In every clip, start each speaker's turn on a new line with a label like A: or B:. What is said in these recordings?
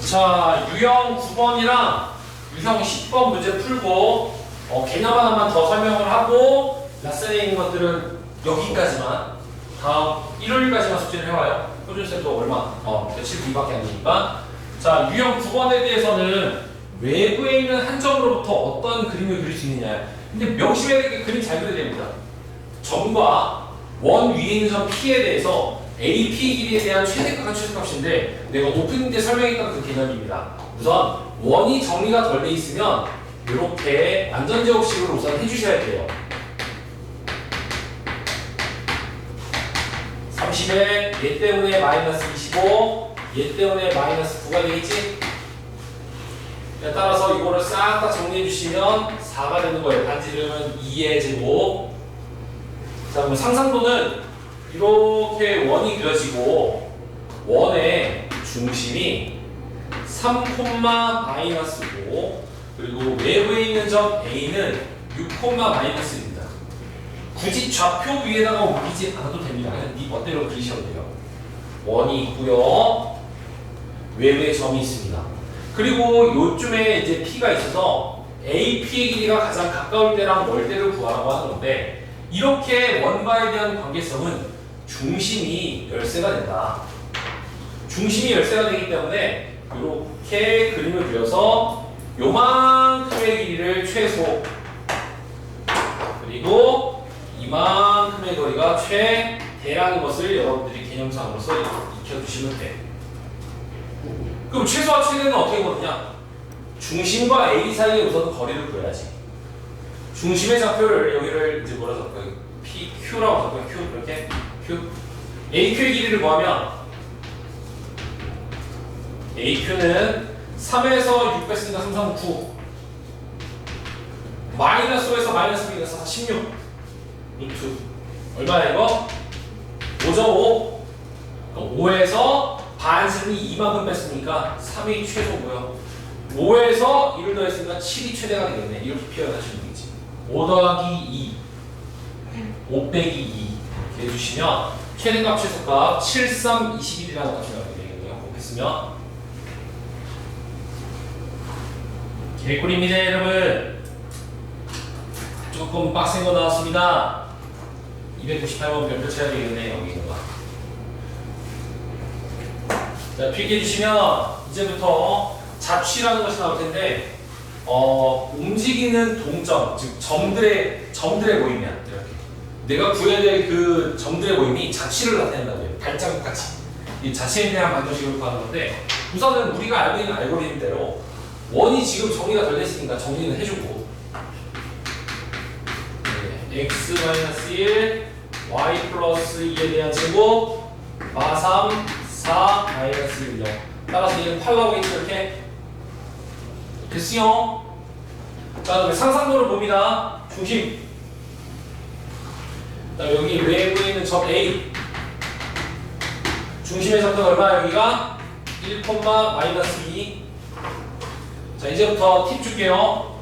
A: 자, 유형 9번이랑 유형 10번 문제 풀고 개념 하나만 더 설명을 하고 라센에 있는 것들은 여기까지만 다음 일요일까지만 숙제를 해와요. 표준쌤도 얼마? 며칠 뒤밖에 안 되니까. 자, 유형 9번에 대해서는 외부에 있는 한 점으로부터 어떤 그림을 그릴 수 있느냐. 근데 명심해야 될 게 그림 잘 그려야 됩니다. 점과 원 위에 있는 점 P에 대해서 AP 길이에 대한 최대값과 최소값인데 내가 오프닝 때 설명했던 그 개념입니다. 우선 원이 정리가 덜 돼 있으면 이렇게 완전제곱식으로 우선 해주셔야 돼요. 30에 얘 때문에 마이너스 25, 얘 때문에 마이너스 9가 되겠지? 따라서 이거를 싹 다 정리해 주시면 4가 되는 거예요. 반지름은 2의 제곱. 자, 그럼 상상도는 이렇게 원이 그려지고 원의 중심이 3, 마이너스 5 그리고 외부에 있는 점 A는 6, 마이너스입니다. 굳이 좌표 위에다가 옮기지 않아도 됩니다. 그냥 네 멋대로 그리셔도 돼요. 원이 있고요. 외부에 점이 있습니다. 그리고 요쯤에 이제 P가 있어서 AP의 길이가 가장 가까울 때랑 멀 때를 구하라고 하는 건데 이렇게 원과에 대한 관계성은 중심이 열쇠가 된다. 중심이 열쇠가 되기 때문에 이렇게 그림을 그려서 요만큼의 길이를 최소 그리고 이만큼의 거리가 최대라는 것을 여러분들이 개념상으로서 익혀두시면 돼. 그럼 최소와 최대는 어떻게 보느냐? 중심과 A 사이에 우선 거리를 구해야지. 중심의 좌표를 여기를 이제 뭐라 적어요? PQ라고 적어요. Q 이렇게 Q. AQ의 길이를 구하면 AQ는 3에서 6 뺐으니까 3, 3, 9 마이너스 5에서 마이너스 2에서 16 루트 얼마야 이거? 5.5 5에서 반승이 이만큼 뺐으니까 3이 최소고요 5에서 2를 더했으니까 7이 최대가 되겠네. 이렇게 표현하시면 되겠지. 5 더하기 2 5 빼기 2 이렇게 해주시면 최대값 최소값 7, 3, 21이라는 값이 나오게 되겠네요. 곱했으면 개꿀입니다 여러분. 조금 빡센 거 나왔습니다. 298번 별표 쳐야 되겠네. 여기 있는 거. 자, 필기해 주시면 이제부터 자취라는 것이 나올 텐데 움직이는 동점, 즉 점들의 모임이야. 이렇게. 내가 구해야 될 그 점들의 모임이 자취를 나타낸다고 해요. 발자국 같이. 이 자취에 대한 방정식을 구하는 건데 우선은 우리가 알고 있는 알고리즘대로 원이 지금 정리가 덜 됐으니까 정리는 해주고 x-1 y 플러스 2에 대한 제곱 마3 4 마이너스 1 0 따라서 얘는 8 나오겠지. 이렇게 됐어요. 자, 그다음에 상상도를 봅니다. 중심. 자, 여기 외부에 있는 점 A. 중심의 좌표가 얼마야? 여기가 1, 마이너스 2. 자, 이제부터 팁 줄게요.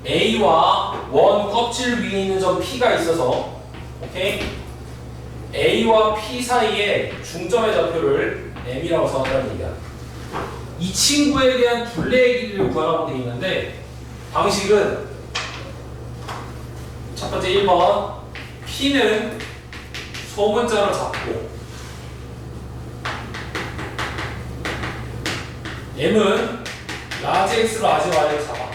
A: A와 원 껍질 위에 있는 점 P가 있어서, 오케이? A와 P 사이에 중점의 좌표를 M이라고 생각하는 얘기야. 이 친구에 대한 둘레의 길이를 구하라고 되어 있는데 방식은 첫 번째 1번 P는 소문자로 잡고 M은 라지 X로 라지 Y로 잡아.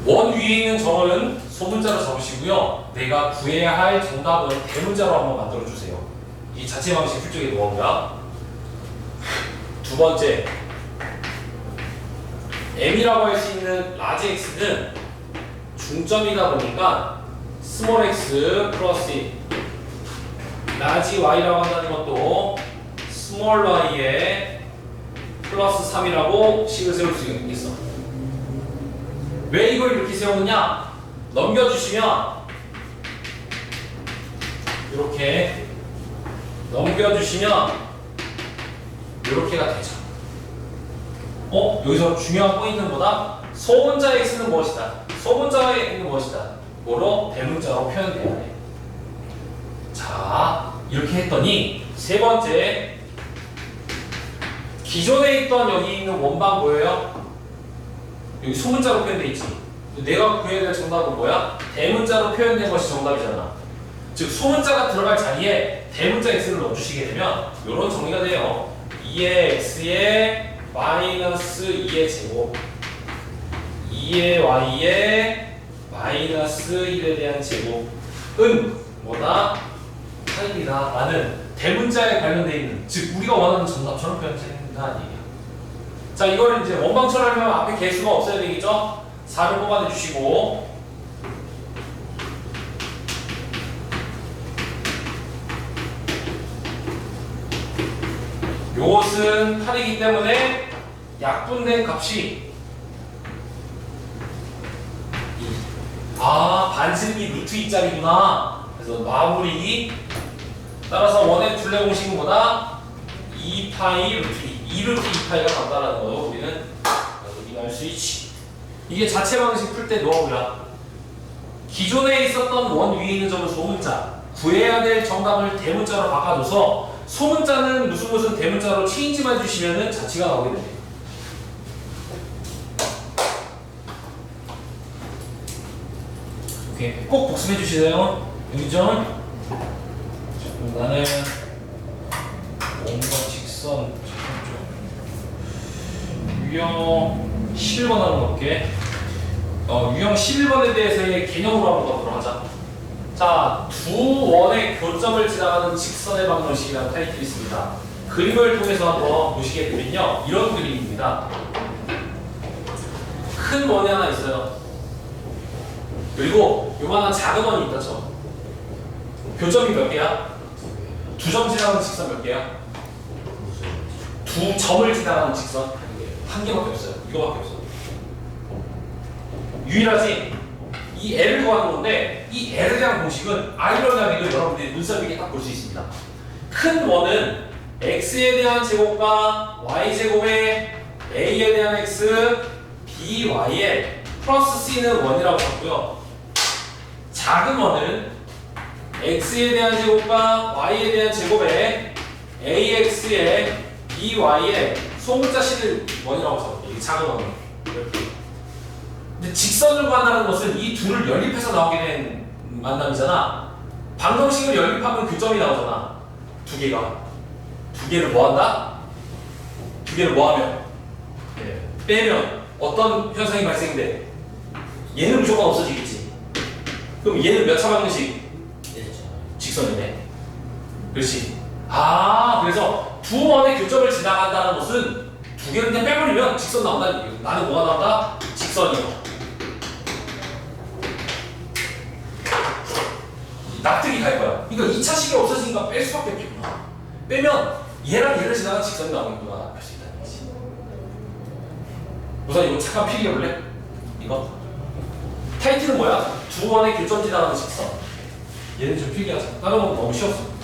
A: 원 위에 있는 점은 소문자로 잡으시고요. 내가 구해야 할 정답은 대문자로 한번 만들어주세요. 이 자체 방식 풀적의 노하우가. 두 번째, M이라고 할 수 있는 라지 X는 중점이다 보니까 스몰 x 플러스 1 라지 Y라고 한다는 것도 스몰 y에 플러스 3이라고 식을 세울 수 있겠어. 왜 이걸 이렇게 세우느냐? 넘겨주시면 이렇게 넘겨주시면 이렇게가 되죠. 여기서 중요한 포인트는 뭐다? 소문자 x는 무엇이다? 소문자의 x는 무엇이다? 뭐로? 대문자로 표현돼야 돼. 자, 이렇게 했더니 세 번째 기존에 있던 여기 있는 원방 뭐예요? 여기 소문자로 표현되어 있지. 내가 구해야 될 정답은 뭐야? 대문자로 표현된 것이 정답이잖아. 즉 소문자가 들어갈 자리에 대문자 x를 넣어주시게 되면 이런 정리가 돼요. 2의 x의 마이너스 2의 제곱 2의 y의 마이너스 1에 대한 제곱은 뭐다? 8이다 라는 대문자에 관련되어 있는, 즉 우리가 원하는 정답처럼 표현된다는 얘기야. 자, 이거를 이제 원방처럼 하면 앞에 개수가 없어야 되겠죠? 4를 뽑아내 주시고 요것은 8이기 때문에 약분된 값이 반지름이 루트 2짜리구나. 그래서 마무리. 따라서 원의 둘레 공식은 뭐다? 2파이 루트 2 루트 2파이가 간다라는 거예요. 우리는 확인할 수 있지. 이게 자체 방식 풀 때 노하우야. 기존에 있었던 원 위에 있는 점은 소문자, 구해야 될 정답을 대문자로 바꿔줘서 소문자는 무슨 대문자로 체인지만 해주시면은 자취가 나오게 됩니다. 오케이, 꼭 복습해 주시세요. 여기죠? 나는 원과 직선 유형 11번 하는 거 볼게. 유형 11번에 대해서의 개념으로 한번 가도록 하자. 자, 두 원의 교점을 지나가는 직선의 방정식이라는 타이틀이 있습니다. 그림을 통해서 한번 보시게 되면요, 이런 그림입니다. 큰 원이 하나 있어요. 그리고 요만한 작은 원이 있다 쳐. 교점이 몇 개야? 두 점 지나가는 직선 몇 개야? 두 점을 지나가는 직선 한 개밖에 없어요. 이거밖에 없어. 유일하지. 이 L을 구하는 건데 이 L에 대한 공식은 아이러니하게도 여러분들이 눈썹 있게 딱 볼 수 있습니다. 큰 원은 x에 대한 제곱과 y제곱에 a에 대한 x, by에 플러스 c는 원이라고 봤고요. 작은 원은 x에 대한 제곱과 y에 대한 제곱에 ax에 by에 소문자 c는 원이라고 봤거든요. 이게 작은 원은. 이렇게. 근데 직선을 구한다는 것은 이 둘을 연립해서 나오게 된 만남이잖아. 방정식을 연립하면 교점이 나오잖아. 두 개가. 두 개를 뭐 한다? 두 개를 뭐 하면? 빼면 어떤 현상이 발생돼? 얘는 무조건 없어지겠지. 그럼 얘는 몇 차 방정식? 직선이네. 그렇지. 그래서 두 원의 교점을 지나간다는 것은 두 개를 그냥 빼버리면 직선 나온다는 얘기예요. 나는 뭐가 나온다? 직선이요. 납득이 갈 거야. 그러니까 2차식이 없어지니까 뺄 수밖에 없겠구나. 빼면 얘랑 얘를 지나간 직선이 나오겠구나. 할 수 있다는 거지. 우선 이거 잠깐 필기해볼래? 이거 타이틀은 뭐야? 두 원의 교점 지나가는 직선. 얘는 좀 필기하자. 다른 건 너무 쉬웠어.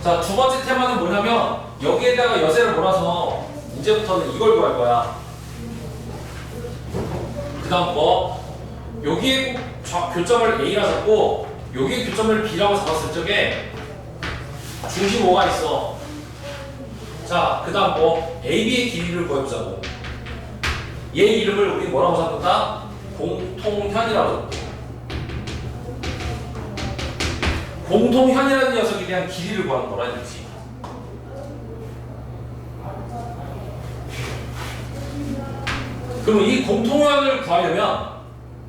A: 자, 두 번째 테마는 뭐냐면 여기에다가 여세를 몰아서 이제부터는 이걸 구할 거야. 그 다음 거 여기에 꼭 교점을 A라 잡고 여기에 교점을 B라고 잡았을 적에 중심 O가 있어. 자, 그 다음 거 AB의 길이를 구해보자고. 얘 이름을 우리 뭐라고 잡는다? 공통현이라고. 공통현이라는 녀석에 대한 길이를 구하는 거라 이거지. 그러면 이 공통현을 구하려면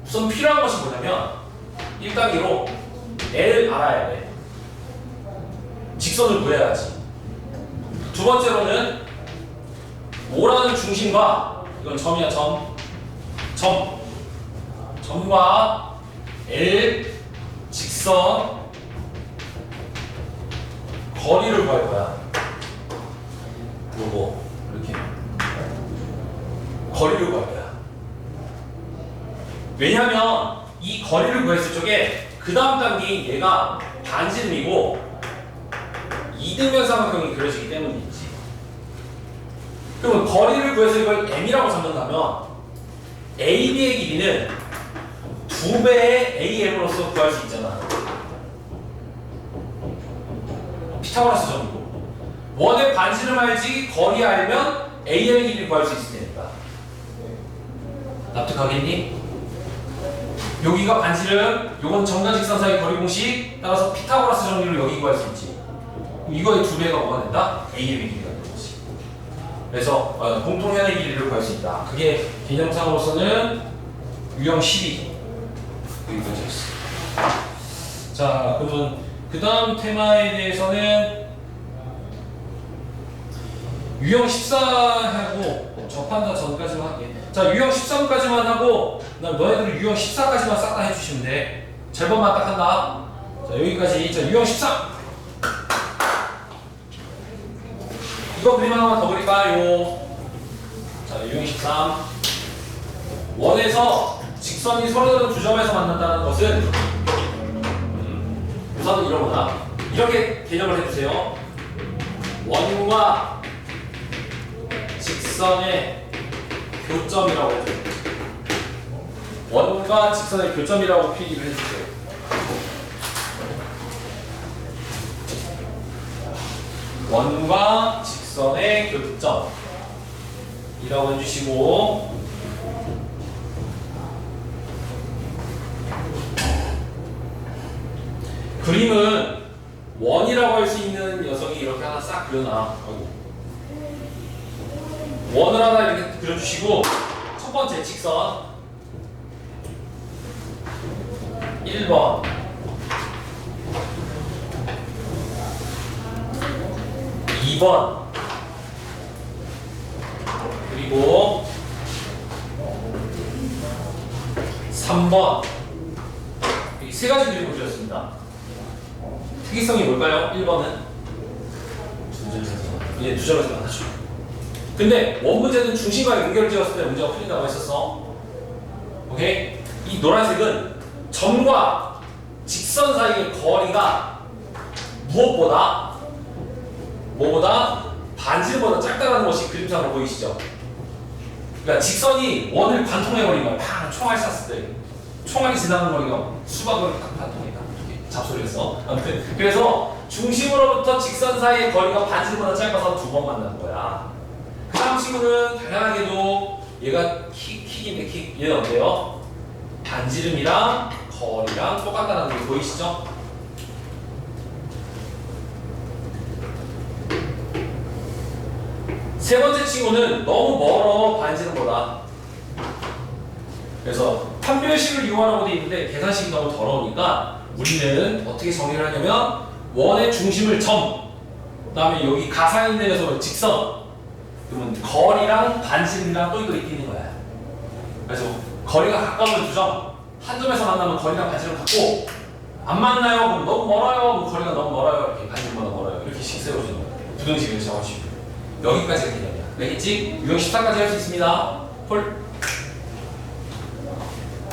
A: 우선 필요한 것이 뭐냐면 1단계로 L 알아야 돼. 직선을 구해야지. 두 번째로는 O라는 중심과 이건 점이야, 점과 L 직선 거리를 구할 거야. 요거 이렇게 거리를 구할 거야. 왜냐면 이 거리를 구했을 적에 그 다음 단계인 얘가 반지름이고 이등변 삼각형이 그려지기 때문이지. 그러면 거리를 구해서 이걸 m이라고 잡는다면 AB의 길이는 2배의 AM으로서 구할 수 있잖아. 피타고라스 정도. 원의 반지름 알지 거리 알면 AM의 길이를 구할 수 있을 테니까. 납득하겠니? 여기가 반지름, 요건 점과 직선 사이 거리 공식, 따라서 피타고라스 정리를 여기 구할 수 있지. 이거의 2배가 뭐가 된다? AM의 길이가 되는 거지. 그래서 공통현의 길이를 구할 수 있다. 그게 개념상으로서는 유형 12. 여기까지였어. 자, 그러면 그 다음 테마에 대해서는 유형 14하고 접한다 전까지만 할게. 자, 유형 13까지만 하고 그다음 너희들은 유형 14까지만 싹 다 해주시면 돼. 절반만 딱 한다. 자, 여기까지. 자, 유형 13. 이거 그림 하나만 더 그릴까요? 자, 유형 13. 원에서 직선이 서로 다른 두 점에서 만난다는 것은 우선은 이런 거다. 이렇게 개념을 해주세요. 원과 직선의 교점이라고 해주세요. 원과 직선의 교점이라고 필기를 해주세요. 원과 직선의 교점이라고 해주시고 그림은 원이라고 할 수 있는 녀석이 이렇게 하나 싹 그려놔. 원을 하나 이렇게 그려주시고 첫 번째 직선 1번 2번 그리고 3번 이 세 가지 그림을 그렸습니다. 특이성이 뭘까요? 1번은 예, 두 점에서 만나죠. 근데 원 문제는 중심과 연결을 지었을 때 문제가 풀린다고 했었어. 오케이? 이 노란색은 점과 직선 사이의 거리가 무엇보다 반지름보다 작다는 것이 그림상으로 보이시죠? 그러니까 직선이 원을 관통해버리면 팡 총알 쐈을 때 총알이 지나가는 거리가 수박을 딱 관통해. 잡소리였어. 아무튼 그래서 중심으로부터 직선 사이의 거리가 반지름보다 짧아서 두 번 만나는 거야. 그 다음 친구는 당연하게도 얘가 킥인데 킥. 얘는 어때요? 반지름이랑 거리랑 똑같다는 게 보이시죠? 세 번째 친구는 너무 멀어 반지름보다. 그래서 판별식을 이용하라고 되어 있는데 계산식이 너무 더러우니까 우리는 어떻게 정리를 하냐면 원의 중심을 점, 그 다음에 여기 가상에 있는 녀석을 직선, 그러면 거리랑 반지름이랑 또 이거 있는 거야. 그래서 거리가 가까우면 두 점, 한 점에서 만나면 거리랑 반지름 같고 안 만나요? 그럼 너무 멀어요? 그럼 거리가 너무 멀어요? 이렇게 반지름보다 멀어요? 이렇게 식 세워주는 거야. 부등식을 적어주시면 여기까지가 개념이야. 알겠지? 유형 14까지 할 수 있습니다. 폴.